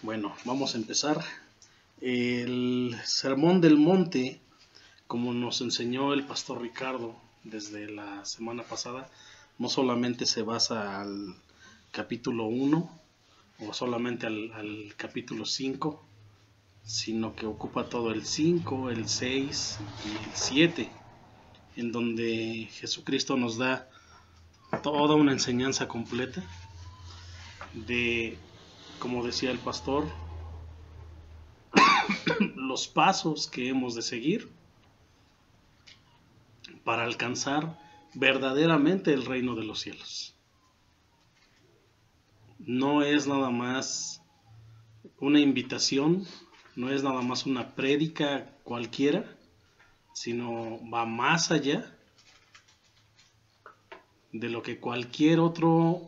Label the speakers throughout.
Speaker 1: Bueno, vamos a empezar. El Sermón del Monte, como nos enseñó el pastor Ricardo desde la semana pasada, no solamente se basa al capítulo 1 o solamente al capítulo 5, sino que ocupa todo el 5, el 6 y el 7, en donde Jesucristo nos da toda una enseñanza completa de, como decía el pastor, los pasos que hemos de seguir para alcanzar verdaderamente el reino de los cielos. No es nada más una invitación, no es nada más una prédica cualquiera, sino va más allá de lo que cualquier otro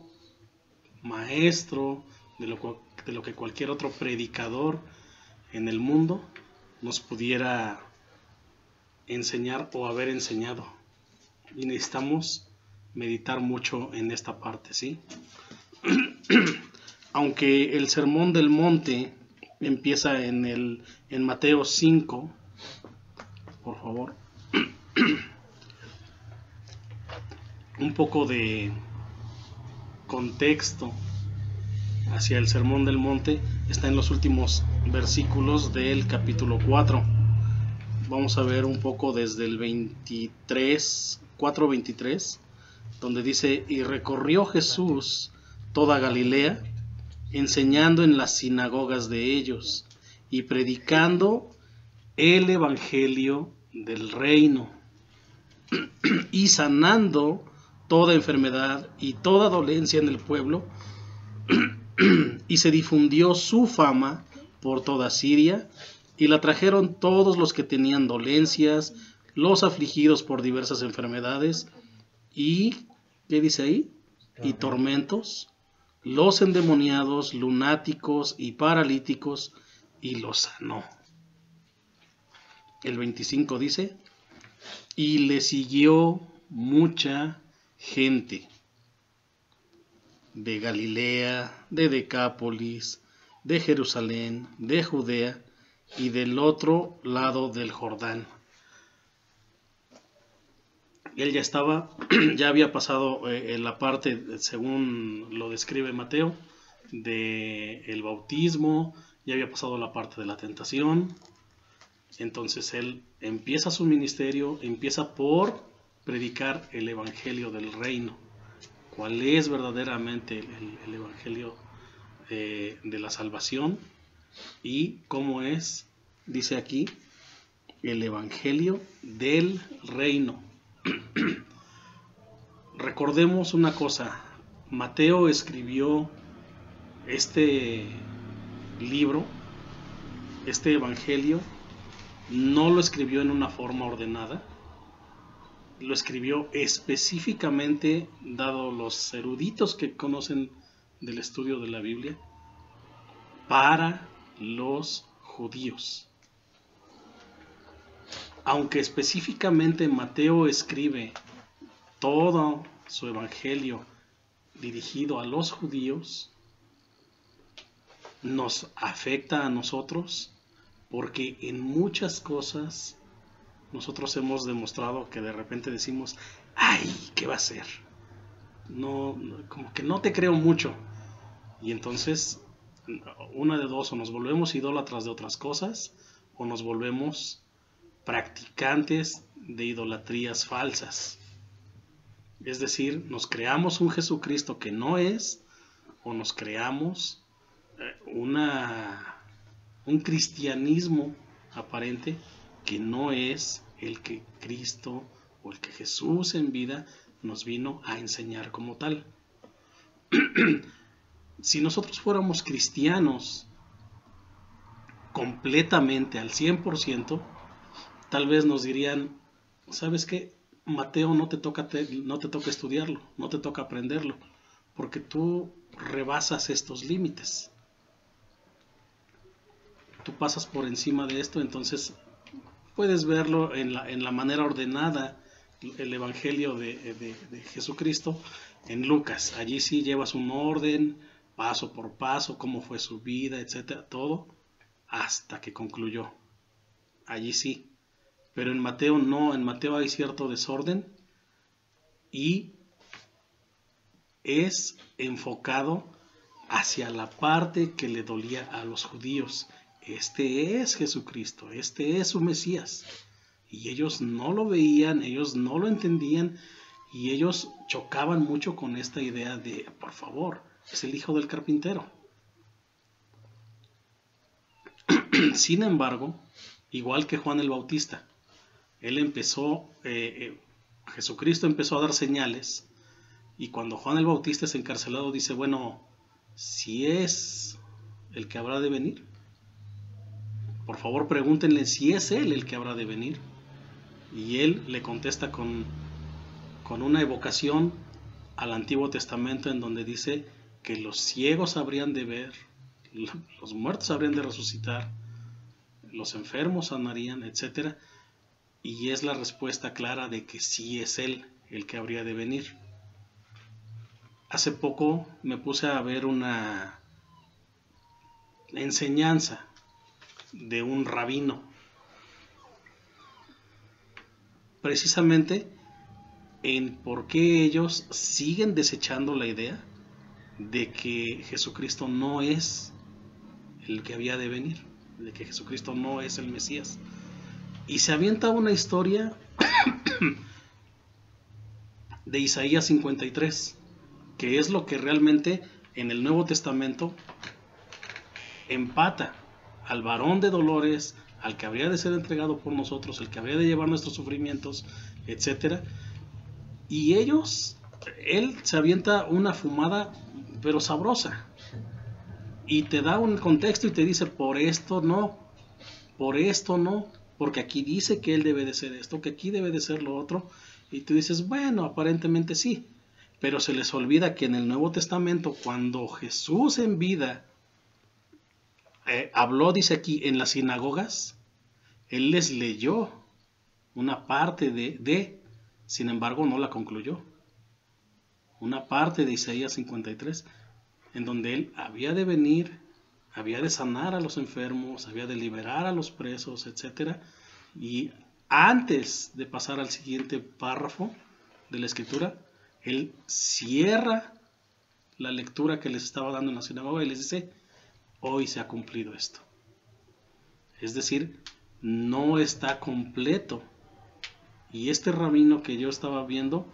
Speaker 1: maestro, de lo que cualquier otro predicador en el mundo nos pudiera enseñar o haber enseñado. Y necesitamos meditar mucho en esta parte, ¿sí? Aunque el Sermón del Monte empieza en Mateo 5, por favor, un poco de contexto hacia el Sermón del Monte está en los últimos versículos del capítulo 4. Vamos a ver un poco desde el 4:23, donde dice: y recorrió Jesús toda Galilea, enseñando en las sinagogas de ellos y predicando el evangelio del reino y sanando toda enfermedad y toda dolencia en el pueblo, y se difundió su fama por toda Siria, y la trajeron todos los que tenían dolencias, los afligidos por diversas enfermedades y, ¿qué dice ahí? Y tormentos, los endemoniados, lunáticos y paralíticos, y los sanó. El 25 dice: y le siguió mucha gente de Galilea, de Decápolis, de Jerusalén, de Judea y del otro lado del Jordán. Él ya había pasado en la parte, según lo describe Mateo, del bautismo, ya había pasado la parte de la tentación. Entonces él empieza su ministerio, empieza por predicar el evangelio del reino. ¿Cuál es verdaderamente el evangelio de la salvación? Y cómo es, dice aquí, el evangelio del reino. Recordemos una cosa: Mateo escribió este libro, este evangelio, no lo escribió en una forma ordenada, lo escribió específicamente, dado los eruditos que conocen del estudio de la Biblia, para los judíos. Aunque específicamente Mateo escribe todo su evangelio dirigido a los judíos, nos afecta a nosotros, porque en muchas cosas nosotros hemos demostrado que de repente decimos: ¡ay! ¿Qué va a ser? No, como que no te creo mucho. Y entonces, una de dos: o nos volvemos idólatras de otras cosas, o nos volvemos practicantes de idolatrías falsas. Es decir, nos creamos un Jesucristo que no es, o nos creamos un cristianismo aparente que no es el que Cristo o el que Jesús en vida nos vino a enseñar como tal. Si nosotros fuéramos cristianos completamente al 100%, tal vez nos dirían: ¿sabes qué? Mateo no te toca estudiarlo, no te toca aprenderlo, porque tú rebasas estos límites. Tú pasas por encima de esto, entonces puedes verlo en la manera ordenada, el evangelio de Jesucristo en Lucas. Allí sí llevas un orden paso por paso, cómo fue su vida, etcétera, todo, hasta que concluyó. Allí sí. Pero en Mateo no, en Mateo hay cierto desorden y es enfocado hacia la parte que le dolía a los judíos. Este es Jesucristo, este es su Mesías. Y ellos no lo veían, ellos no lo entendían y ellos chocaban mucho con esta idea de, por favor, es el hijo del carpintero. Sin embargo, igual que Juan el Bautista, Jesucristo empezó a dar señales, y cuando Juan el Bautista es encarcelado dice, bueno, si es el que habrá de venir, por favor pregúntenle si es él el que habrá de venir. Y él le contesta con una evocación al Antiguo Testamento en donde dice que los ciegos habrían de ver, los muertos habrían de resucitar, los enfermos sanarían, etc. Y es la respuesta clara de que sí es él el que habría de venir. Hace poco me puse a ver una enseñanza de un rabino, precisamente en por qué ellos siguen desechando la idea de que Jesucristo no es el que había de venir, de que Jesucristo no es el Mesías. Y se avienta una historia de Isaías 53, que es lo que realmente en el Nuevo Testamento empata al varón de dolores, al que habría de ser entregado por nosotros, el que habría de llevar nuestros sufrimientos, etc. Y él se avienta una fumada, pero sabrosa, y te da un contexto y te dice, por esto no, porque aquí dice que él debe de ser esto, que aquí debe de ser lo otro, y tú dices, bueno, aparentemente sí, pero se les olvida que en el Nuevo Testamento, cuando Jesús en vida habló, dice aquí, en las sinagogas, él les leyó una parte sin embargo no la concluyó, una parte de Isaías 53, en donde él había de venir, había de sanar a los enfermos, había de liberar a los presos, etc. Y antes de pasar al siguiente párrafo de la escritura, él cierra la lectura que les estaba dando en la sinagoga y les dice, hoy se ha cumplido esto. Es decir, no está completo. Y este rabino que yo estaba viendo,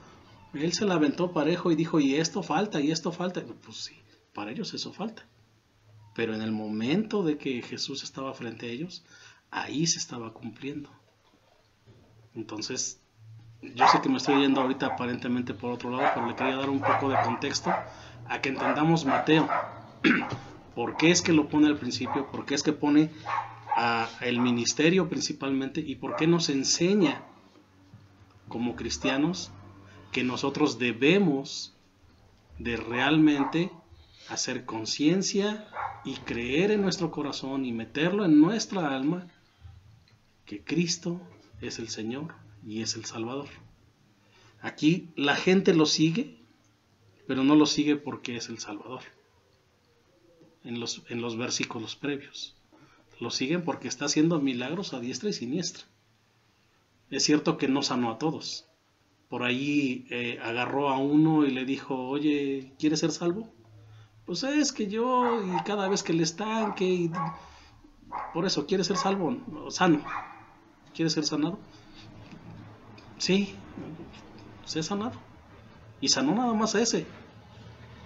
Speaker 1: él se la aventó parejo y dijo, y esto falta, y esto falta. Pues sí, para ellos eso falta. Pero en el momento de que Jesús estaba frente a ellos, ahí se estaba cumpliendo. Entonces, yo sé que me estoy yendo ahorita aparentemente por otro lado, pero le quería dar un poco de contexto a que entendamos Mateo. ¿Por qué es que lo pone al principio? ¿Por qué es que pone el ministerio principalmente? ¿Y por qué nos enseña como cristianos que nosotros debemos de realmente hacer conciencia y creer en nuestro corazón y meterlo en nuestra alma que Cristo es el Señor y es el Salvador? Aquí la gente lo sigue, pero no lo sigue porque es el Salvador. En los versículos previos lo siguen porque está haciendo milagros a diestra y siniestra. Es cierto que no sanó a todos. Por ahí agarró a uno y le dijo, oye, ¿quieres ser salvo? Pues es que yo, y cada vez que le estanque, y por eso, ¿quieres ser salvo? Sano. ¿Quieres ser sanado? Sí, sé sanado. Y sanó nada más a ese.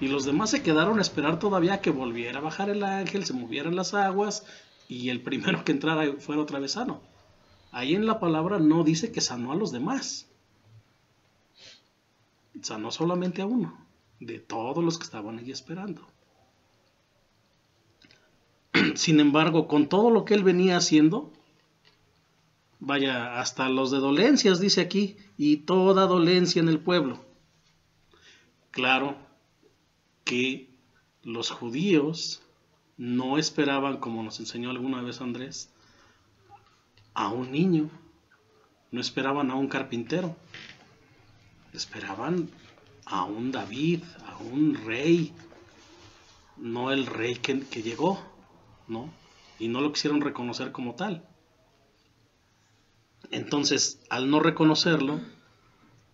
Speaker 1: Y los demás se quedaron a esperar todavía que volviera a bajar el ángel, se movieran las aguas, y el primero que entrara fuera otra vez sano. Ahí en la palabra no dice que sanó a los demás. Sanó solamente a uno, de todos los que estaban allí esperando. Sin embargo, con todo lo que él venía haciendo, vaya, hasta los de dolencias dice aquí, y toda dolencia en el pueblo. Claro que los judíos no esperaban, como nos enseñó alguna vez Andrés, a un niño, no esperaban a un carpintero, esperaban a un David, a un rey, no el rey que llegó, ¿no? Y no lo quisieron reconocer como tal. Entonces, al no reconocerlo,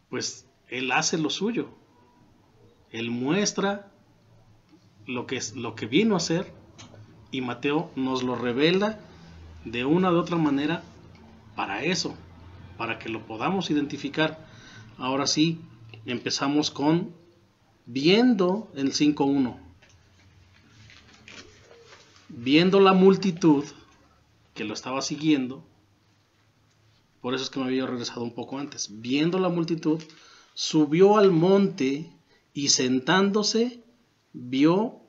Speaker 1: pues él hace lo suyo. Él muestra lo que vino a hacer, y Mateo nos lo revela de una u otra manera para eso, para que lo podamos identificar. Ahora sí, empezamos con viendo el 5:1. Viendo la multitud que lo estaba siguiendo, por eso es que me había regresado un poco antes. Viendo la multitud, subió al monte y sentándose, vio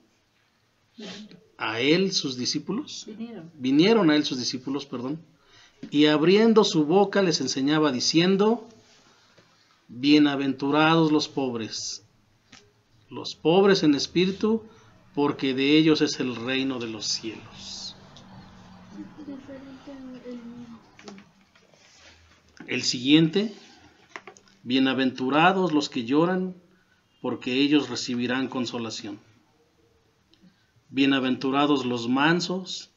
Speaker 1: a él sus discípulos. Vinieron a él sus discípulos, y abriendo su boca les enseñaba diciendo: bienaventurados los pobres en espíritu, porque de ellos es el reino de los cielos. El siguiente: bienaventurados los que lloran, porque ellos recibirán consolación. Bienaventurados los mansos,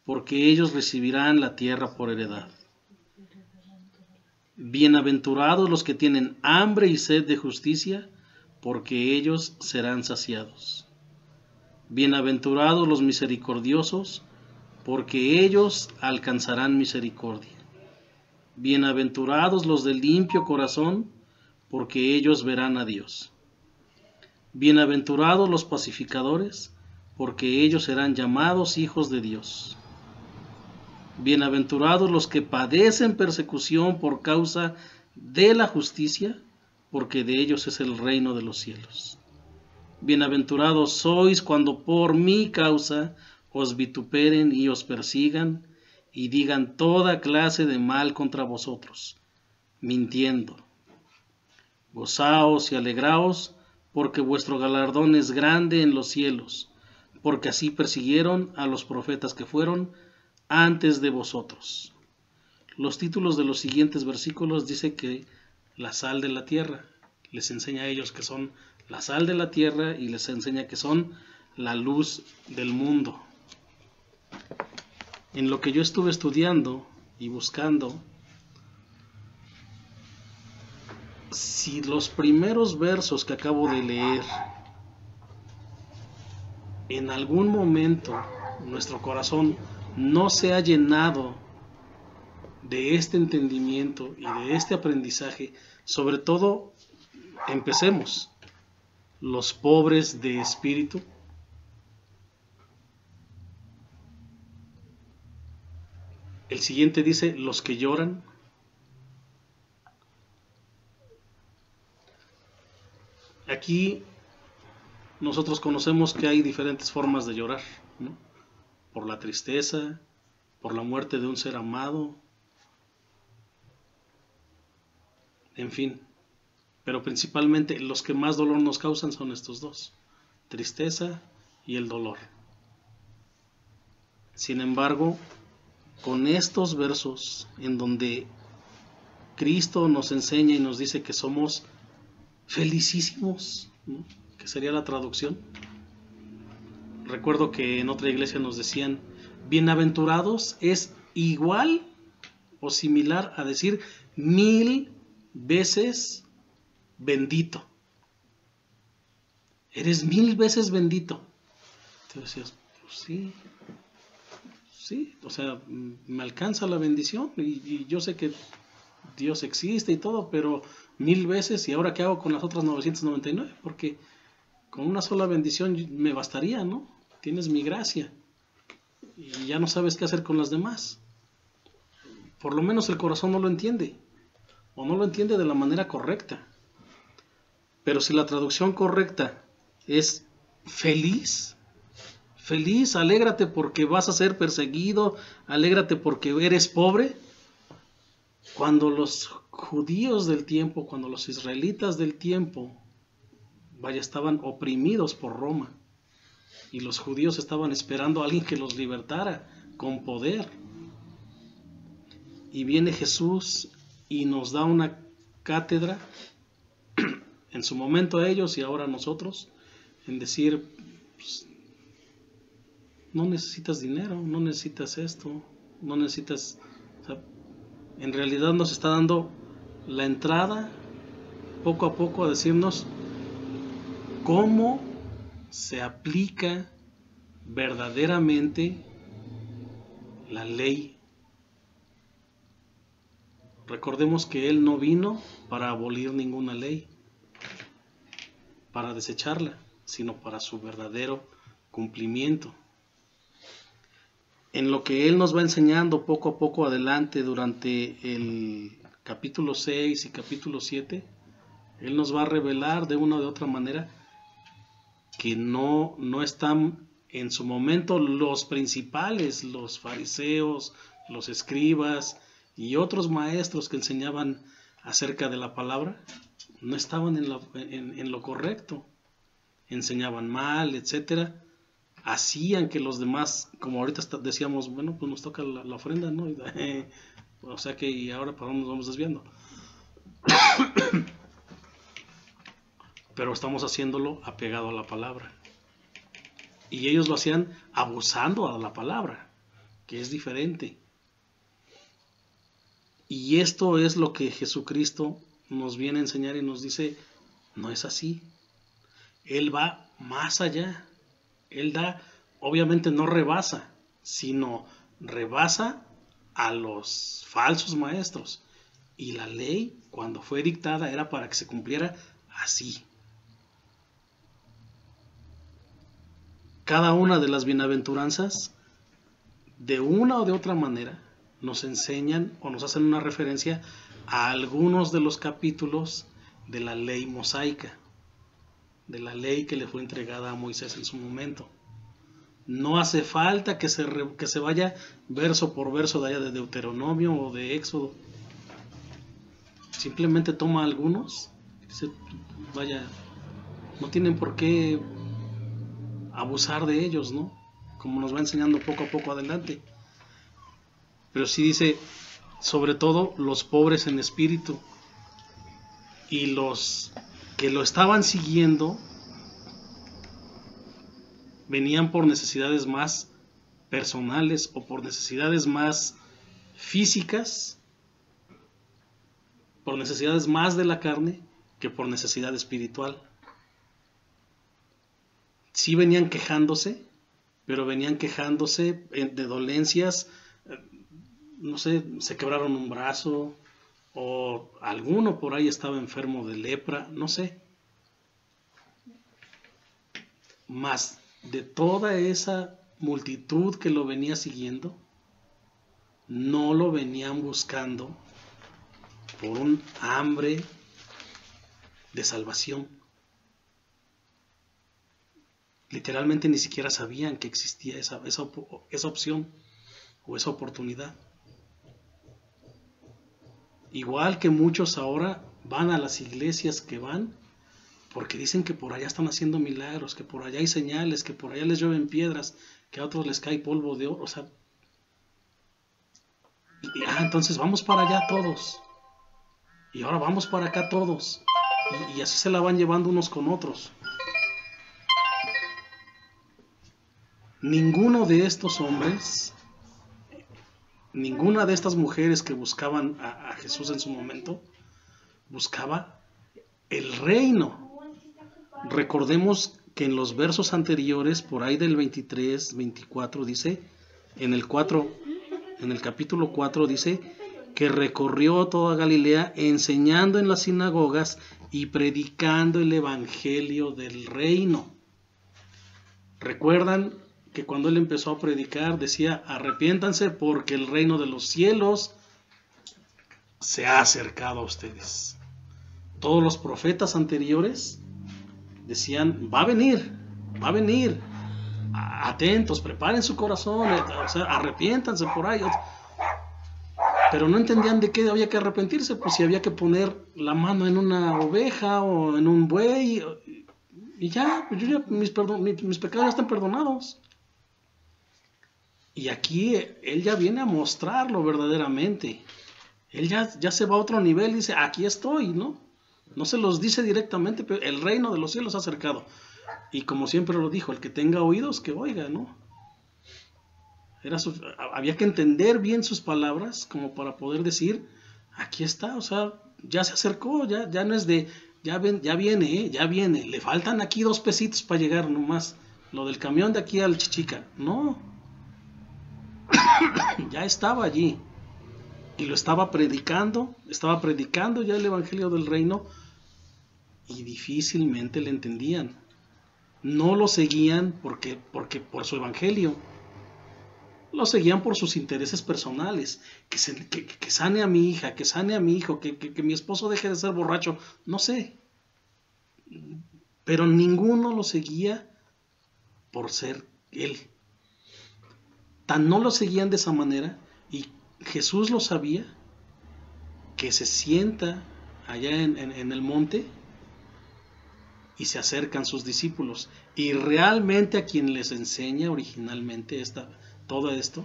Speaker 1: porque ellos recibirán la tierra por heredad. Bienaventurados los que tienen hambre y sed de justicia, porque ellos serán saciados. Bienaventurados los misericordiosos, porque ellos alcanzarán misericordia. Bienaventurados los de limpio corazón, porque ellos verán a Dios. Bienaventurados los pacificadores, porque ellos serán llamados hijos de Dios. Bienaventurados los que padecen persecución por causa de la justicia, porque de ellos es el reino de los cielos. Bienaventurados sois cuando por mi causa os vituperen y os persigan, y digan toda clase de mal contra vosotros, mintiendo. Gozaos y alegraos, porque vuestro galardón es grande en los cielos, porque así persiguieron a los profetas que fueron antes de vosotros. Los títulos de los siguientes versículos dice que la sal de la tierra, les enseña a ellos que son la sal de la tierra y les enseña que son la luz del mundo. En lo que yo estuve estudiando y buscando, si los primeros versos que acabo de leer, en algún momento nuestro corazón no se ha llenado de este entendimiento y de este aprendizaje, sobre todo, empecemos, los pobres de espíritu. El siguiente dice, los que lloran. Aquí nosotros conocemos que hay diferentes formas de llorar, ¿no? Por la tristeza, por la muerte de un ser amado, en fin. Pero principalmente los que más dolor nos causan son estos dos, tristeza y el dolor. Sin embargo, con estos versos en donde Cristo nos enseña y nos dice que somos felicísimos, ¿no? Que sería la traducción. Recuerdo que en otra iglesia nos decían, bienaventurados es igual o similar a decir 1000 veces bendito. Eres 1000 veces bendito. Te decías, pues sí, o sea, me alcanza la bendición y yo sé que Dios existe y todo, pero 1000 veces, ¿y ahora qué hago con las otras 999? Porque con una sola bendición me bastaría, ¿no? Tienes mi gracia y ya no sabes qué hacer con las demás. Por lo menos el corazón no lo entiende, o no lo entiende de la manera correcta. Pero si la traducción correcta es feliz, alégrate porque vas a ser perseguido, alégrate porque eres pobre. Cuando los judíos del tiempo, cuando los israelitas del tiempo, estaban oprimidos por Roma, y los judíos estaban esperando a alguien que los libertara con poder. Y viene Jesús y nos da una cátedra, en su momento a ellos y ahora a nosotros, en decir, pues, no necesitas dinero, no necesitas esto, no necesitas... O sea, en realidad nos está dando la entrada poco a poco a decirnos cómo se aplica verdaderamente la ley. Recordemos que Él no vino para abolir ninguna ley, para desecharla, sino para su verdadero cumplimiento. En lo que Él nos va enseñando poco a poco adelante durante el capítulo 6 y capítulo 7, Él nos va a revelar de una o de otra manera que no están en su momento los principales, los fariseos, los escribas y otros maestros que enseñaban acerca de la palabra, no estaban en lo correcto, enseñaban mal, etcétera, hacían que los demás, como ahorita decíamos, bueno, pues nos toca la ofrenda, ¿no? O sea que, ¿y ahora para dónde nos vamos desviando? Pero estamos haciéndolo apegado a la palabra. Y ellos lo hacían abusando a la palabra, que es diferente. Y esto es lo que Jesucristo nos viene a enseñar y nos dice, no es así. Él va más allá. Él da, obviamente no rebasa, sino rebasa a los falsos maestros. Y la ley, cuando fue dictada, era para que se cumpliera así. Cada una de las bienaventuranzas, de una o de otra manera, nos enseñan o nos hacen una referencia a algunos de los capítulos de la ley mosaica, de la ley que le fue entregada a Moisés en su momento. No hace falta que se vaya verso por verso de allá de Deuteronomio o de Éxodo. Simplemente toma algunos, vaya, no tienen por qué abusar de ellos, ¿no? Como nos va enseñando poco a poco adelante. Pero sí dice, sobre todo los pobres en espíritu y los que lo estaban siguiendo venían por necesidades más personales o por necesidades más físicas, por necesidades más de la carne que por necesidad espiritual. Sí venían quejándose, pero venían quejándose de dolencias, no sé, se quebraron un brazo o alguno por ahí estaba enfermo de lepra, no sé. Mas de toda esa multitud que lo venía siguiendo, no lo venían buscando por un hambre de salvación. Literalmente ni siquiera sabían que existía esa opción o esa oportunidad. Igual que muchos ahora van a las iglesias que van porque dicen que por allá están haciendo milagros, que por allá hay señales, que por allá les llueven piedras, que a otros les cae polvo de oro. O sea, entonces vamos para allá todos. Y ahora vamos para acá todos. Y así se la van llevando unos con otros. Ninguno de estos hombres, ninguna de estas mujeres que buscaban a Jesús en su momento, buscaba el reino. Recordemos que en los versos anteriores, por ahí del 23, 24, dice, en el capítulo 4 dice que recorrió toda Galilea enseñando en las sinagogas y predicando el evangelio del reino. ¿Recuerdan que cuando él empezó a predicar decía, arrepiéntanse porque el reino de los cielos se ha acercado a ustedes? Todos los profetas anteriores decían, va a venir, atentos, preparen su corazón, o sea, arrepiéntanse por ahí. Pero no entendían de qué había que arrepentirse, pues si había que poner la mano en una oveja o en un buey, y ya, pues mis pecados ya están perdonados. Y aquí él ya viene a mostrarlo verdaderamente. Él ya se va a otro nivel y dice, aquí estoy, ¿no? No se los dice directamente, pero el reino de los cielos se ha acercado. Y como siempre lo dijo, el que tenga oídos, que oiga, ¿no? Había que entender bien sus palabras como para poder decir, aquí está, o sea, ya se acercó, ya no es de, ya viene, ya viene, le faltan aquí 2 pesitos para llegar nomás, lo del camión de aquí al Chichica, no, ya estaba allí y lo estaba predicando ya el evangelio del reino y difícilmente le entendían, no lo seguían porque por su evangelio. Lo seguían por sus intereses personales, que sane a mi hija, que sane a mi hijo, que mi esposo deje de ser borracho, no sé. Pero ninguno lo seguía por ser él. Tan no lo seguían de esa manera, y Jesús lo sabía, que se sienta allá en el monte y se acercan sus discípulos. Y realmente a quien les enseña originalmente todo esto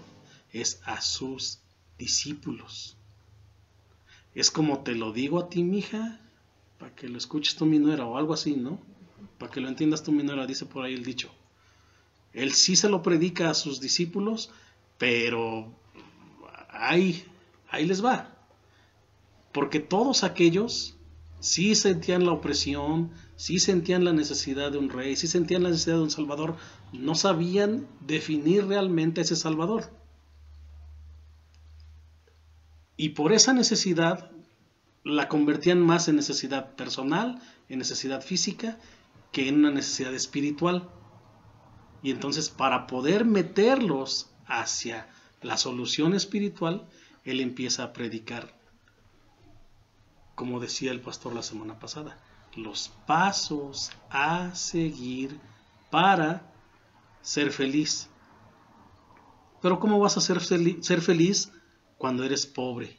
Speaker 1: es a sus discípulos. Es como te lo digo a ti, mija, para que lo escuches tú, mi nuera, o algo así, ¿no? Para que lo entiendas tú, mi nuera, dice por ahí el dicho. Él sí se lo predica a sus discípulos, pero ahí les va. Porque todos aquellos sí sentían la opresión, sí sentían la necesidad de un rey, sí sentían la necesidad de un salvador, no sabían definir realmente a ese salvador. Y por esa necesidad la convertían más en necesidad personal, en necesidad física, que en una necesidad espiritual. Y entonces, para poder meterlos hacia la solución espiritual, él empieza a predicar, como decía el pastor la semana pasada, los pasos a seguir para ser feliz. Pero ¿cómo vas a ser feliz cuando eres pobre?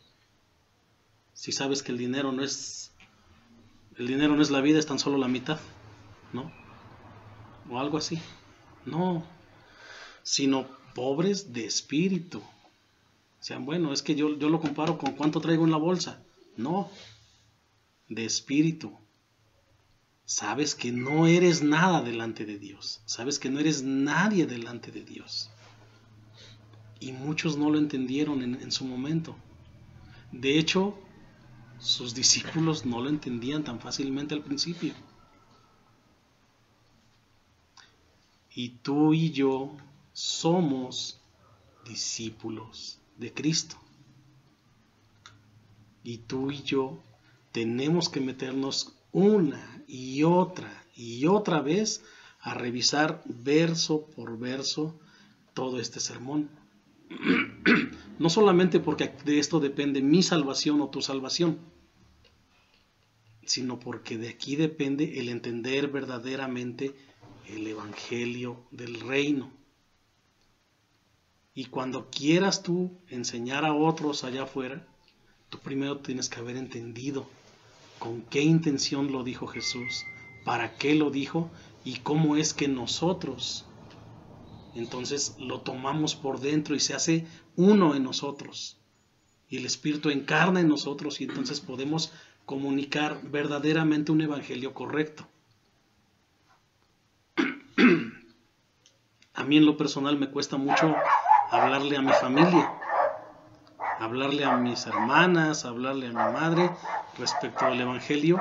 Speaker 1: Si sabes que el dinero no es la vida, es tan solo la mitad, ¿no? O algo así. No, sino pobres de espíritu. O sea, bueno, es que yo lo comparo con cuánto traigo en la bolsa. No, de espíritu. Sabes que no eres nada delante de Dios. Sabes que no eres nadie delante de Dios. Y muchos no lo entendieron en su momento. De hecho, sus discípulos no lo entendían tan fácilmente al principio. Y tú y yo somos discípulos de Cristo. Y tú y yo tenemos que meternos una y otra vez a revisar verso por verso todo este sermón. No solamente porque de esto depende mi salvación o tu salvación, sino porque de aquí depende el entender verdaderamente el evangelio del reino. Y cuando quieras tú enseñar a otros allá afuera, tú primero tienes que haber entendido con qué intención lo dijo Jesús, para qué lo dijo y cómo es que nosotros entonces lo tomamos por dentro y se hace uno en nosotros. Y el Espíritu encarna en nosotros y entonces podemos comunicar verdaderamente un evangelio correcto. A mí en lo personal me cuesta mucho hablarle a mi familia, hablarle a mis hermanas, hablarle a mi madre respecto al evangelio,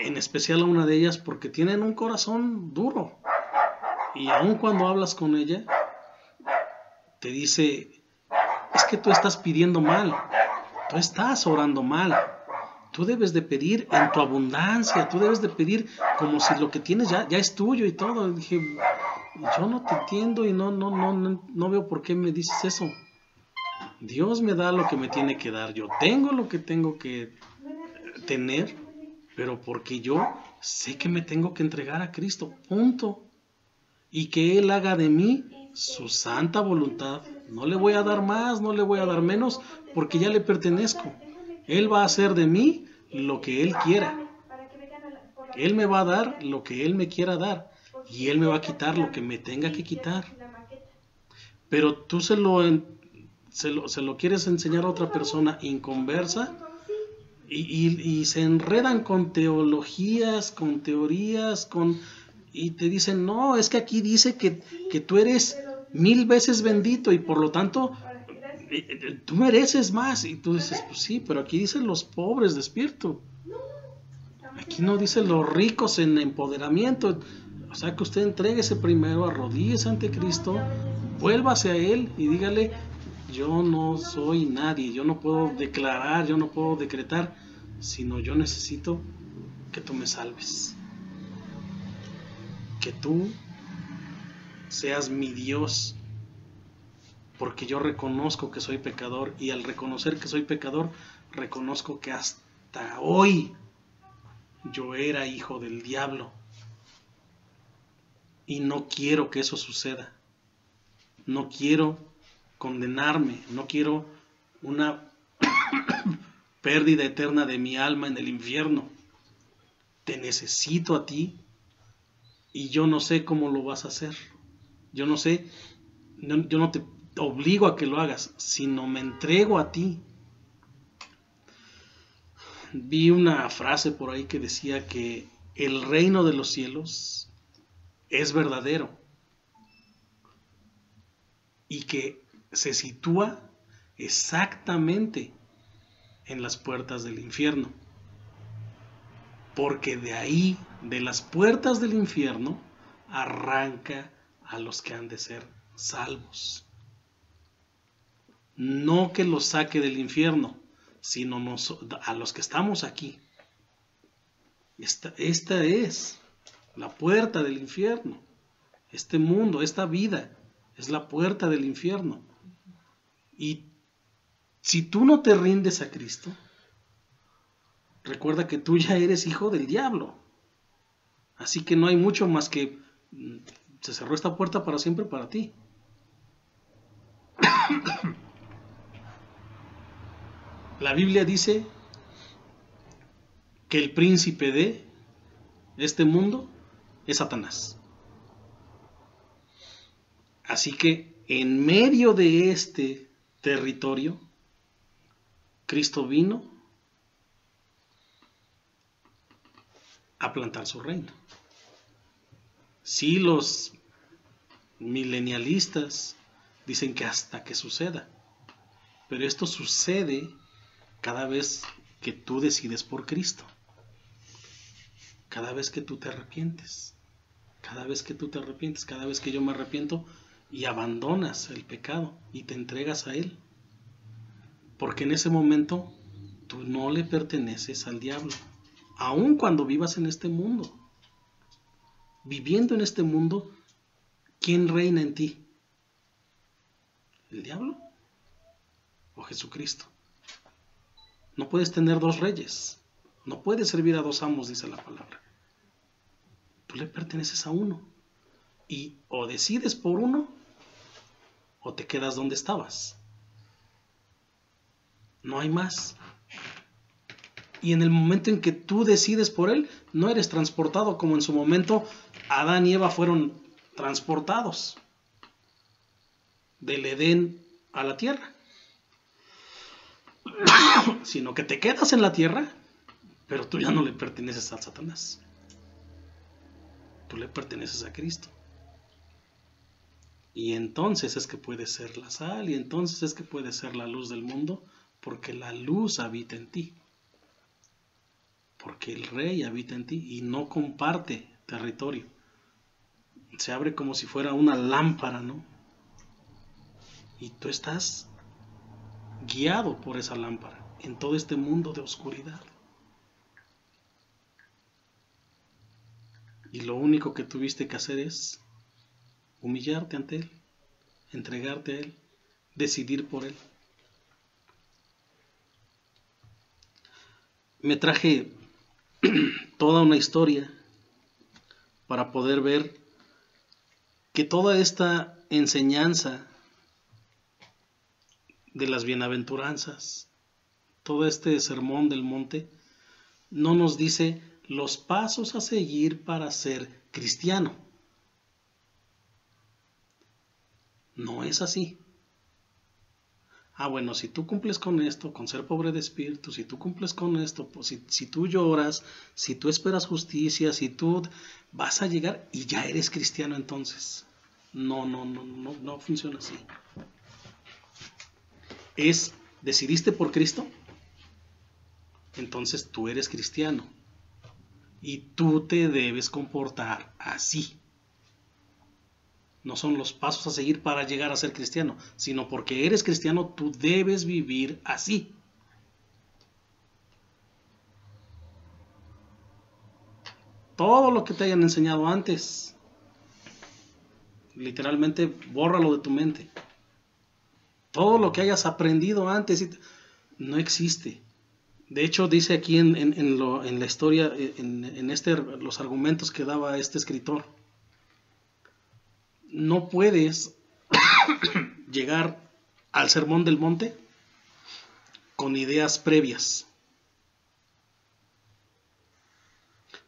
Speaker 1: en especial a una de ellas porque tienen un corazón duro. Y aun cuando hablas con ella, te dice, es que tú estás pidiendo mal, tú estás orando mal, tú debes de pedir en tu abundancia, tú debes de pedir como si lo que tienes ya es tuyo y todo. Y dije, yo no te entiendo y no veo por qué me dices eso. Dios me da lo que me tiene que dar, yo tengo lo que tengo que tener, pero porque yo sé que me tengo que entregar a Cristo, punto. Y que Él haga de mí su santa voluntad. No le voy a dar más, no le voy a dar menos, porque ya le pertenezco. Él va a hacer de mí lo que Él quiera. Él me va a dar lo que Él me quiera dar. Y Él me va a quitar lo que me tenga que quitar. Pero tú se lo quieres enseñar a otra persona inconversa y se enredan con teologías, con teorías, y te dicen, no, es que aquí dice que tú eres 1000 veces bendito, y por lo tanto tú mereces más. Y tú dices, pues sí, pero aquí dicen los pobres de espíritu. Aquí no dice los ricos en empoderamiento. O sea que usted entréguese primero, arrodíllese ante Cristo, vuélvase a Él y dígale, yo no soy nadie, yo no puedo declarar, yo no puedo decretar, sino yo necesito que tú me salves. Que tú seas mi Dios, porque yo reconozco que soy pecador, y al reconocer que soy pecador, reconozco que hasta hoy yo era hijo del diablo, y no quiero que eso suceda. No quiero condenarme, no quiero una pérdida eterna de mi alma en el infierno. Te necesito a ti, y yo no sé cómo lo vas a hacer. Yo no sé, yo no te obligo a que lo hagas, sino me entrego a ti. Vi una frase por ahí que decía que el reino de los cielos es verdadero y que se sitúa exactamente en las puertas del infierno, porque de ahí, de las puertas del infierno, arranca a los que han de ser salvos. No que los saque del infierno, sino a los que estamos aquí. Esta es la puerta del infierno. Este mundo, esta vida, es la puerta del infierno. Y si tú no te rindes a Cristo, recuerda que tú ya eres hijo del diablo. Así que no hay mucho más que se cerró esta puerta para siempre para ti. La Biblia dice que el príncipe de este mundo es Satanás. Así que en medio de este territorio, Cristo vino a plantar su reino. Sí, los milenialistas dicen que hasta que suceda, pero esto sucede cada vez que tú decides por Cristo, cada vez que tú te arrepientes, cada vez que tú te arrepientes, cada vez que yo me arrepiento y abandonas el pecado y te entregas a Él, porque en ese momento tú no le perteneces al diablo, aun cuando vivas en este mundo. Viviendo en este mundo, ¿quién reina en ti? ¿El diablo o Jesucristo? No puedes tener dos reyes, no puedes servir a dos amos, dice la palabra. Tú le perteneces a uno, y o decides por uno o te quedas donde estabas. No hay más. Y en el momento en que tú decides por él, no eres transportado como en su momento Adán y Eva fueron transportados del Edén a la tierra, sino que te quedas en la tierra, pero tú ya no le perteneces a Satanás, tú le perteneces a Cristo. Y entonces es que puedes ser la sal, y entonces es que puedes ser la luz del mundo, porque la luz habita en ti, porque el Rey habita en ti y no comparte territorio. Se abre como si fuera una lámpara, ¿no? Y tú estás guiado por esa lámpara en todo este mundo de oscuridad. Y lo único que tuviste que hacer es humillarte ante Él, entregarte a Él, decidir por Él. Me traje toda una historia para poder ver que toda esta enseñanza de las bienaventuranzas, todo este sermón del monte, no nos dice los pasos a seguir para ser cristiano. No es así. Bueno, si tú cumples con esto, con ser pobre de espíritu, si tú cumples con esto, pues si tú lloras, si tú esperas justicia, si tú vas a llegar y ya eres cristiano entonces. No funciona así. ¿Decidiste por Cristo? Entonces tú eres cristiano. Y tú te debes comportar así. No son los pasos a seguir para llegar a ser cristiano, sino porque eres cristiano, tú debes vivir así. Todo lo que te hayan enseñado antes, literalmente bórralo de tu mente. Todo lo que hayas aprendido antes no existe. De hecho, dice aquí en la historia, los argumentos que daba este escritor, no puedes llegar al Sermón del Monte con ideas previas.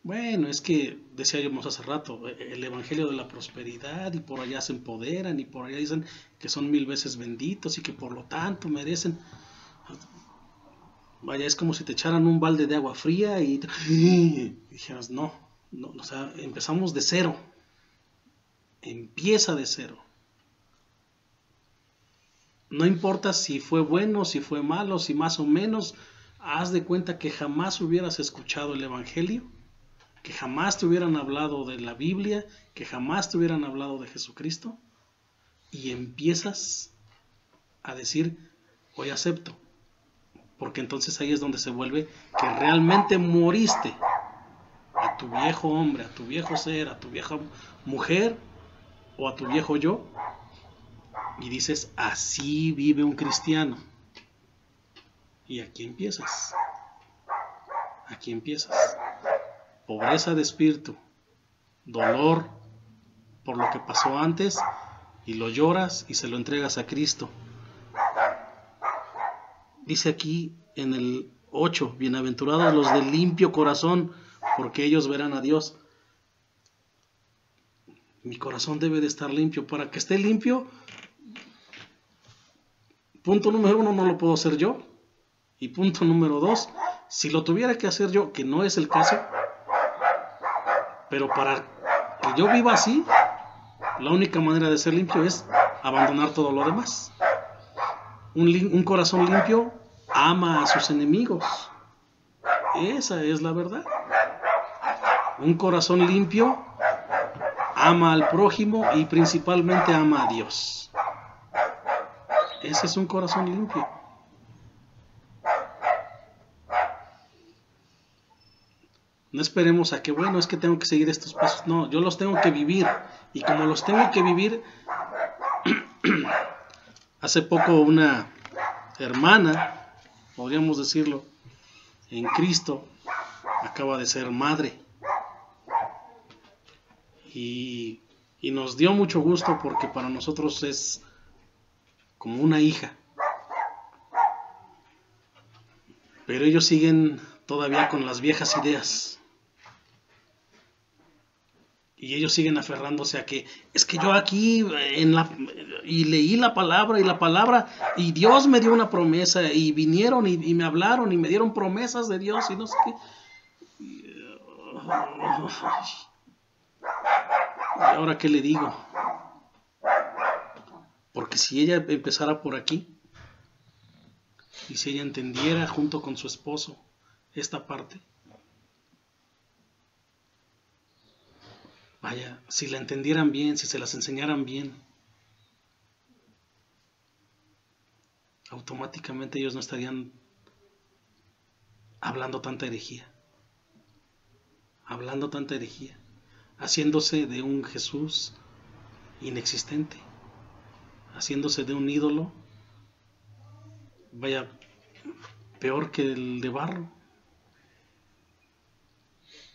Speaker 1: Bueno, es que decíamos hace rato, el evangelio de la prosperidad, y por allá se empoderan, y por allá dicen que son 1000 veces benditos y que por lo tanto merecen. Vaya, es como si te echaran un balde de agua fría y dijeras, no, o sea, empezamos de cero. Empieza de cero. No importa si fue bueno, si fue malo, si más o menos, haz de cuenta que jamás hubieras escuchado el evangelio, que jamás te hubieran hablado de la Biblia, que jamás te hubieran hablado de Jesucristo, y empiezas a decir, hoy acepto, porque entonces ahí es donde se vuelve que realmente moriste a tu viejo hombre, a tu viejo ser, a tu vieja mujer o a tu viejo yo, y dices, así vive un cristiano. Y aquí empiezas. Aquí empiezas. Pobreza de espíritu, dolor por lo que pasó antes, y lo lloras y se lo entregas a Cristo. Dice aquí en el 8, bienaventurados los de limpio corazón, porque ellos verán a Dios. Mi corazón debe de estar limpio. Para que esté limpio, punto número 1, no lo puedo hacer yo. Y punto número 2, si lo tuviera que hacer yo, que no es el caso, pero para que yo viva así, la única manera de ser limpio es abandonar todo lo demás. Un corazón limpio ama a sus enemigos. Esa es la verdad. Un corazón limpio ama al prójimo y principalmente ama a Dios. Ese es un corazón limpio. No esperemos a que, bueno, es que tengo que seguir estos pasos. No, yo los tengo que vivir. Y como los tengo que vivir, hace poco una hermana, podríamos decirlo, en Cristo, acaba de ser madre. Y nos dio mucho gusto porque para nosotros es como una hija. Pero ellos siguen todavía con las viejas ideas. Y ellos siguen aferrándose a que es que yo aquí y leí la palabra y Dios me dio una promesa y vinieron y me hablaron y me dieron promesas de Dios y no sé qué. ¿Y ahora qué le digo? Porque si ella empezara por aquí y si ella entendiera junto con su esposo esta parte, vaya, si la entendieran bien, si se las enseñaran bien, automáticamente ellos no estarían hablando tanta herejía, haciéndose de un Jesús inexistente, haciéndose de un ídolo, vaya, peor que el de barro,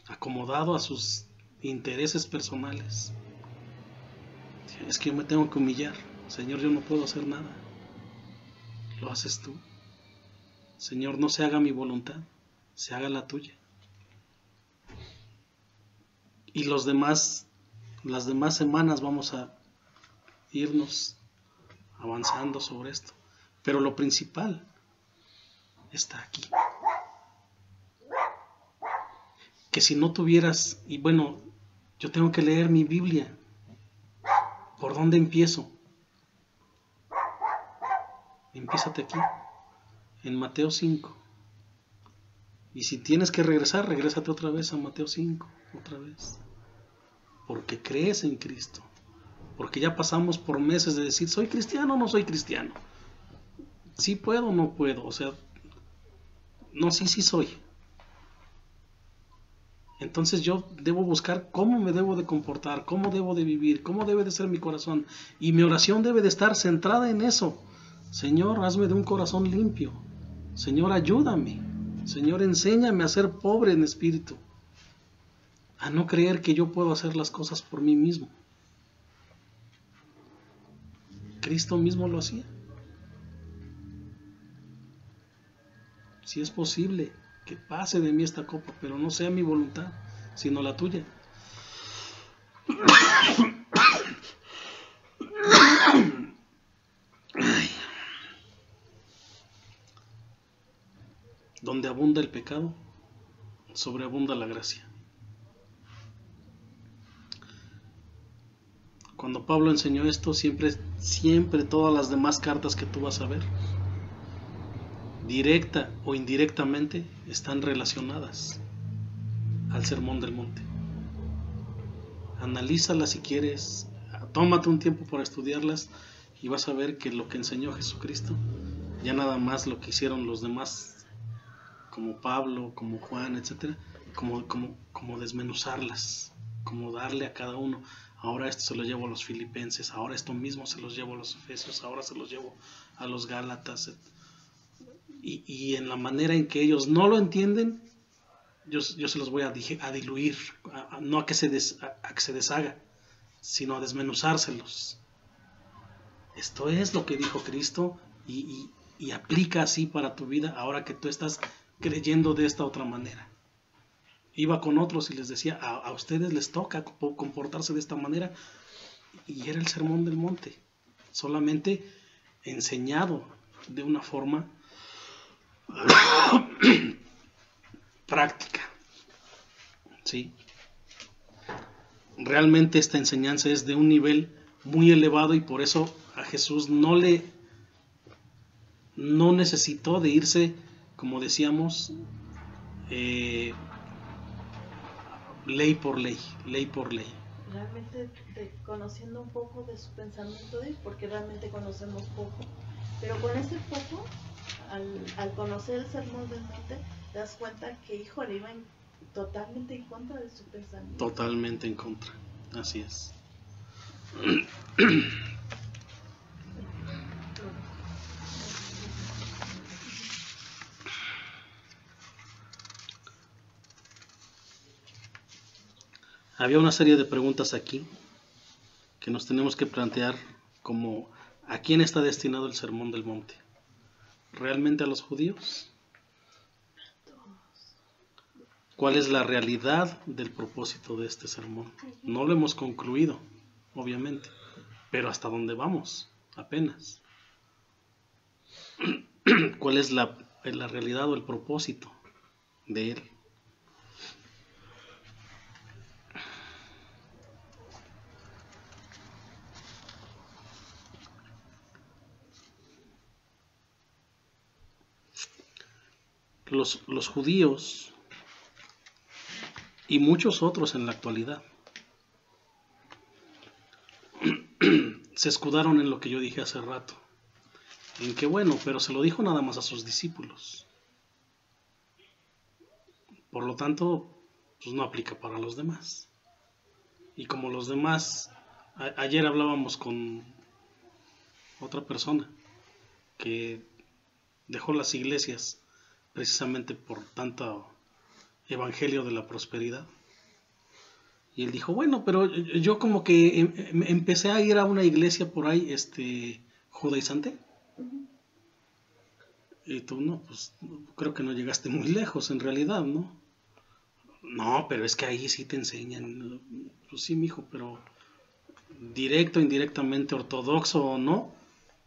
Speaker 1: acomodado a sus intereses personales. Es que yo me tengo que humillar. Señor, yo no puedo hacer nada. Lo haces tú. Señor, no se haga mi voluntad, se haga la tuya. Y las demás semanas vamos a irnos avanzando sobre esto. Pero lo principal está aquí. Que si no tuvieras, y bueno, yo tengo que leer mi Biblia. ¿Por dónde empiezo? Empiézate aquí, en Mateo 5. Y si tienes que regresar, regrésate otra vez a Mateo 5, otra vez. Porque crees en Cristo. Porque ya pasamos por meses de decir, ¿soy cristiano o no soy cristiano? ¿Sí puedo o no puedo? O sea, no, sí soy. Entonces yo debo buscar cómo me debo de comportar, cómo debo de vivir, cómo debe de ser mi corazón. Y mi oración debe de estar centrada en eso. Señor, hazme de un corazón limpio. Señor, ayúdame. Señor, enséñame a ser pobre en espíritu. A no creer que yo puedo hacer las cosas por mí mismo. Cristo mismo lo hacía. Si es posible que pase de mí esta copa, pero no sea mi voluntad, sino la tuya. Ay. Donde abunda el pecado, sobreabunda la gracia. Cuando Pablo enseñó esto, siempre todas las demás cartas que tú vas a ver, directa o indirectamente, están relacionadas al Sermón del Monte. Analízalas si quieres, tómate un tiempo para estudiarlas y vas a ver que lo que enseñó Jesucristo, ya nada más lo que hicieron los demás, como Pablo, como Juan, etcétera, como desmenuzarlas, como darle a cada uno. Ahora esto se lo llevo a los filipenses, ahora esto mismo se los llevo a los efesios, ahora se los llevo a los gálatas. Y en la manera en que ellos no lo entienden, yo se los voy a diluir, no a que se deshaga, sino a desmenuzárselos. Esto es lo que dijo Cristo y aplica así para tu vida ahora que tú estás creyendo de esta otra manera. Iba con otros y les decía, a ustedes les toca comportarse de esta manera, y era el Sermón del Monte, solamente enseñado de una forma práctica. ¿Sí? Realmente esta enseñanza es de un nivel muy elevado y por eso a Jesús no necesitó de irse, como decíamos, ley por ley.
Speaker 2: Realmente conociendo un poco de su pensamiento, porque realmente conocemos poco, pero con ese poco, al conocer el Sermón del Monte, te das cuenta que, híjole, iba totalmente en contra de su pensamiento.
Speaker 1: Totalmente en contra, así es. Había una serie de preguntas aquí que nos tenemos que plantear, como ¿a quién está destinado el Sermón del Monte? ¿Realmente a los judíos? ¿Cuál es la realidad del propósito de este sermón? No lo hemos concluido, obviamente, pero ¿hasta dónde vamos? Apenas. ¿Cuál es la realidad o el propósito de él? Los judíos y muchos otros en la actualidad se escudaron en lo que yo dije hace rato, en que bueno, pero se lo dijo nada más a sus discípulos, por lo tanto pues no aplica para los demás. Y como los demás, ayer hablábamos con otra persona que dejó las iglesias precisamente por tanto evangelio de la prosperidad. Y él dijo, bueno, pero yo como que empecé a ir a una iglesia por ahí, judaizante. Y tú, no, pues creo que no llegaste muy lejos en realidad, ¿no? No, pero es que ahí sí te enseñan. Pues sí, mijo, pero directo, indirectamente, ortodoxo o no,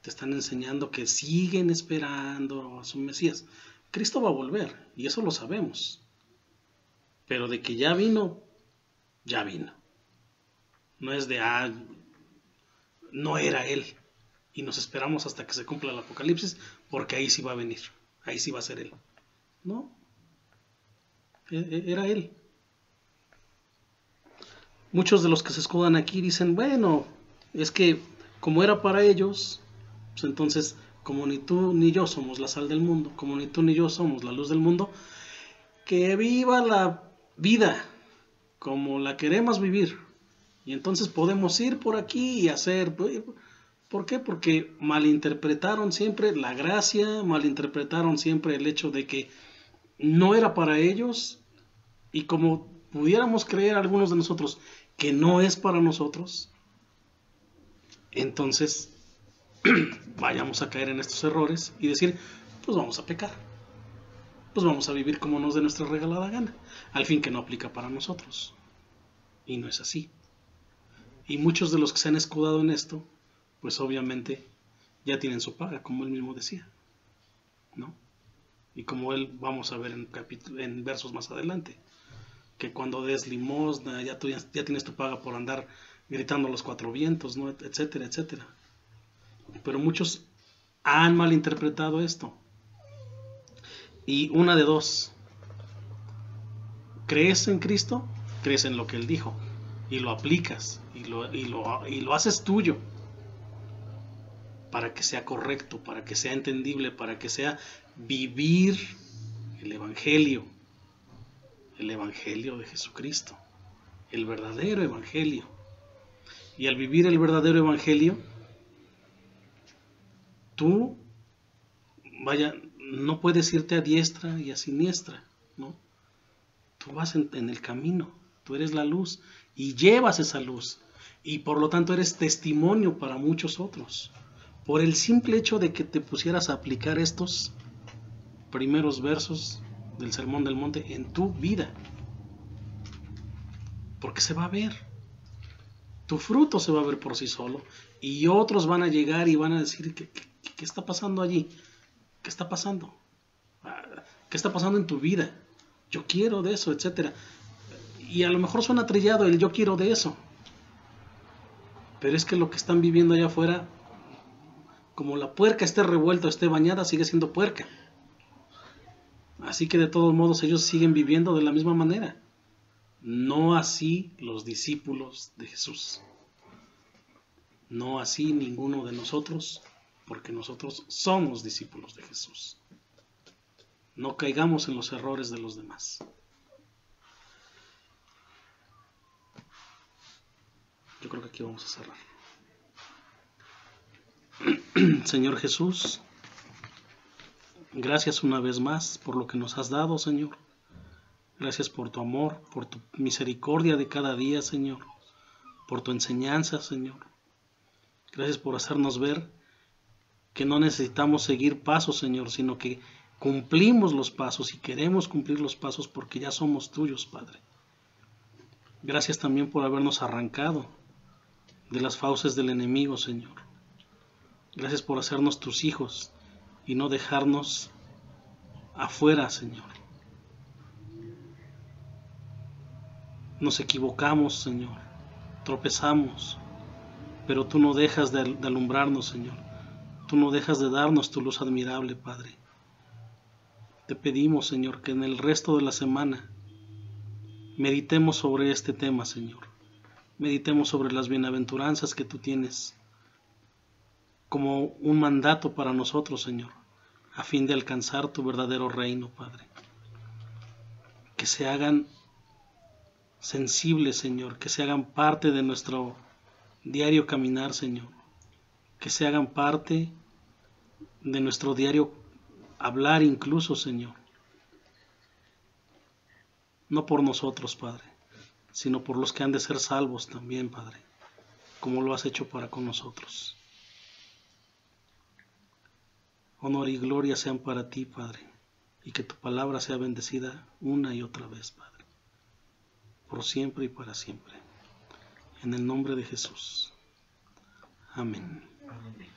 Speaker 1: te están enseñando que siguen esperando a su Mesías. Cristo va a volver, y eso lo sabemos. Pero de que ya vino, ya vino. No es de, no era Él. Y nos esperamos hasta que se cumpla el Apocalipsis, porque ahí sí va a venir, ahí sí va a ser Él. No, era Él. Muchos de los que se escudan aquí dicen, bueno, es que como era para ellos, pues entonces, como ni tú ni yo somos la sal del mundo, como ni tú ni yo somos la luz del mundo, que viva la vida como la queremos vivir. Y entonces podemos ir por aquí y hacer... ¿Por qué? Porque malinterpretaron siempre la gracia, malinterpretaron siempre el hecho de que no era para ellos, y como pudiéramos creer algunos de nosotros que no es para nosotros, entonces vayamos a caer en estos errores y decir, pues vamos a pecar, pues vamos a vivir como nos dé nuestra regalada gana, al fin que no aplica para nosotros. Y no es así. Y muchos de los que se han escudado en esto, pues obviamente ya tienen su paga, como él mismo decía, ¿no? Y como él vamos a ver en versos más adelante, que cuando des limosna ya tienes tu paga por andar gritando a los cuatro vientos, ¿no? Etcétera, etcétera. Pero muchos han malinterpretado esto. Y una de dos: crees en Cristo, crees en lo que Él dijo, y lo aplicas, y lo haces tuyo, para que sea correcto, para que sea entendible, para que sea vivir el Evangelio de Jesucristo, el verdadero Evangelio. Y al vivir el verdadero Evangelio, tú, no puedes irte a diestra y a siniestra, ¿no? Tú vas en el camino, tú eres la luz y llevas esa luz, y por lo tanto eres testimonio para muchos otros. Por el simple hecho de que te pusieras a aplicar estos primeros versos del Sermón del Monte en tu vida. Porque se va a ver. Tu fruto se va a ver por sí solo. Y otros van a llegar y van a decir, ¿qué está pasando allí? ¿Qué está pasando? ¿Qué está pasando en tu vida? Yo quiero de eso, etcétera. Y a lo mejor suena trillado el yo quiero de eso. Pero es que lo que están viviendo allá afuera, como la puerca esté revuelta o esté bañada, sigue siendo puerca. Así que de todos modos ellos siguen viviendo de la misma manera. No así los discípulos de Jesús. No así ninguno de nosotros, porque nosotros somos discípulos de Jesús. No caigamos en los errores de los demás. Yo creo que aquí vamos a cerrar. Señor Jesús, gracias una vez más por lo que nos has dado, Señor. Gracias por tu amor, por tu misericordia de cada día, Señor. Por tu enseñanza, Señor. Gracias por hacernos ver que no necesitamos seguir pasos, Señor, sino que cumplimos los pasos y queremos cumplir los pasos porque ya somos tuyos, Padre. Gracias también por habernos arrancado de las fauces del enemigo, Señor. Gracias por hacernos tus hijos y no dejarnos afuera, Señor. Nos equivocamos, Señor. Tropezamos, pero tú no dejas de alumbrarnos, Señor. Tú no dejas de darnos tu luz admirable, Padre. Te pedimos, Señor, que en el resto de la semana meditemos sobre este tema, Señor. Meditemos sobre las bienaventuranzas que tú tienes como un mandato para nosotros, Señor, a fin de alcanzar tu verdadero reino, Padre. Que se hagan sensibles, Señor, que se hagan parte de nuestro diario caminar, Señor. Que se hagan parte de nuestro diario hablar incluso, Señor. No por nosotros, Padre, sino por los que han de ser salvos también, Padre, como lo has hecho para con nosotros. Honor y gloria sean para ti, Padre, y que tu palabra sea bendecida una y otra vez, Padre, por siempre y para siempre. En el nombre de Jesús. Amén.
Speaker 3: Amén.